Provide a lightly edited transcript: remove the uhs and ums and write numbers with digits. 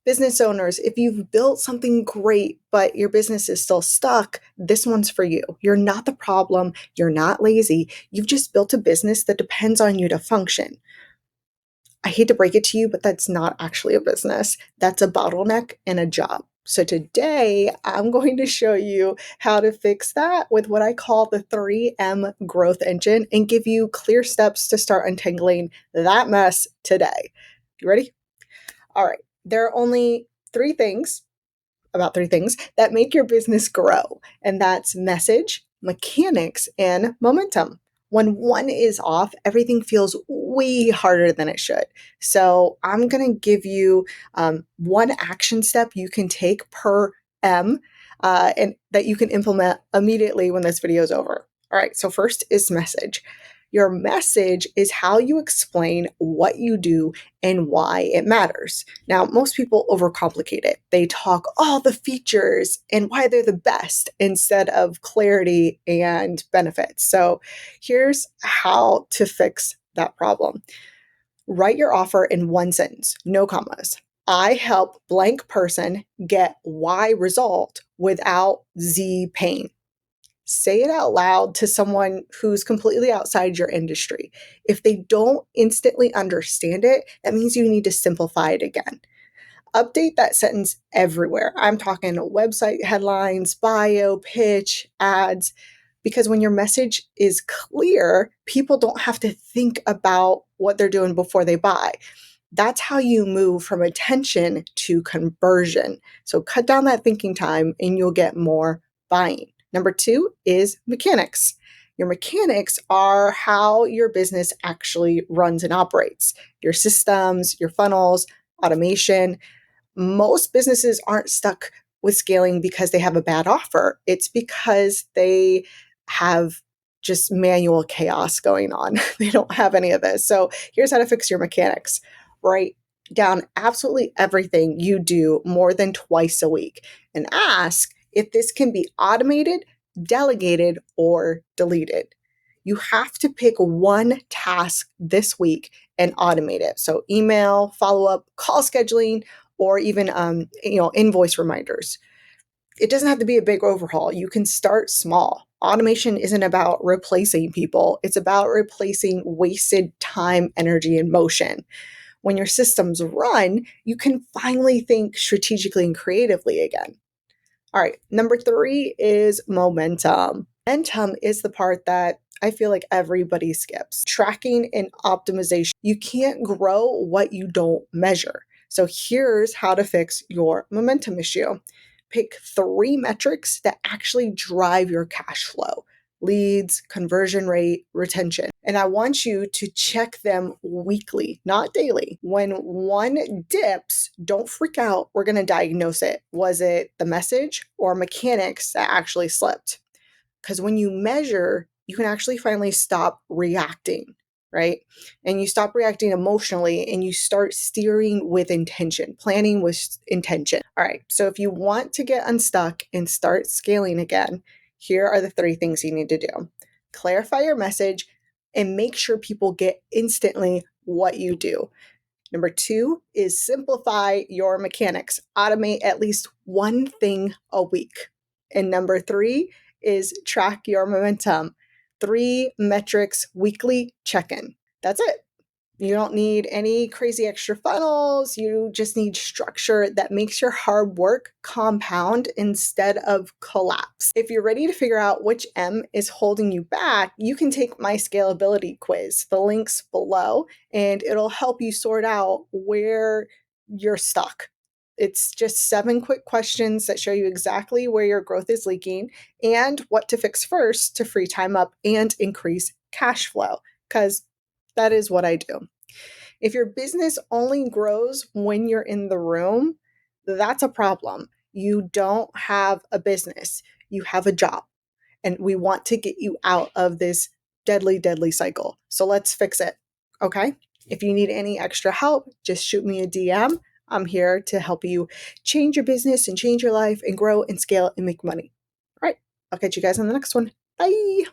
Business owners, if you've built something great, but your business is still stuck, this one's for you. You're not the problem. You're not lazy. You've just built a business that depends on you to function. I hate to break it to you, but that's not actually a business. That's a bottleneck and a job. So today I'm going to show you how to fix that with what I call the 3M growth engine and give you clear steps to start untangling that mess today. You ready? All right. There are only about three things that make your business grow, and that's message, mechanics, and momentum. When one is off, everything feels way harder than it should. So, I'm going to give you one action step you can take per M and that you can implement immediately when this video is over. All right, so first is message. Your message is how you explain what you do and why it matters. Now, most people overcomplicate it. They talk all the features and why they're the best instead of clarity and benefits. So, here's how to fix that problem. Write your offer in one sentence, no commas. I help blank person get Y result without Z pain. Say it out loud to someone who's completely outside your industry. If they don't instantly understand it, that means you need to simplify it again. Update that sentence everywhere. I'm talking website headlines, bio, pitch, ads, because when your message is clear, people don't have to think about what they're doing before they buy. That's how you move from attention to conversion. So cut down that thinking time and you'll get more buying. Number 2 is mechanics. Your mechanics are how your business actually runs and operates. Your systems, your funnels, automation. Most businesses aren't stuck with scaling because they have a bad offer. It's because they have just manual chaos going on. They don't have any of this. So here's how to fix your mechanics. Write down absolutely everything you do more than twice a week and ask if this can be automated, delegated, or deleted. You have to pick one task this week and automate it. So email, follow-up, call scheduling, or even invoice reminders. It doesn't have to be a big overhaul. You can start small. Automation isn't about replacing people. It's about replacing wasted time, energy, and motion. When your systems run, you can finally think strategically and creatively again. All right, number 3 is momentum. Momentum is the part that I feel like everybody skips. Tracking and optimization. You can't grow what you don't measure. So here's how to fix your momentum issue. Pick 3 metrics that actually drive your cash flow: leads, conversion rate, retention. And I want you to check them weekly, not daily. When one dips, don't freak out. We're going to diagnose it. Was it the message or mechanics that actually slipped? Because when you measure, you can actually finally stop reacting, right? And you stop reacting emotionally and you start steering with intention, planning with intention. All right. So if you want to get unstuck and start scaling again, here are the 3 things you need to do. Clarify your message and make sure people get instantly what you do. Number 2 is simplify your mechanics. Automate at least one thing a week. And number 3 is track your momentum. 3 metrics weekly check-in. That's it. You don't need any crazy extra funnels. You just need structure that makes your hard work compound instead of collapse. If you're ready to figure out which M is holding you back, you can take my scalability quiz. The link's below, and it'll help you sort out where you're stuck. It's just 7 quick questions that show you exactly where your growth is leaking and what to fix first to free time up and increase cash flow, because that is what I do. If your business only grows when you're in the room, that's a problem. You don't have a business, you have a job. And we want to get you out of this deadly, deadly cycle. So let's fix it. Okay? If you need any extra help, just shoot me a DM. I'm here to help you change your business and change your life and grow and scale and make money. All right. I'll catch you guys on the next one. Bye.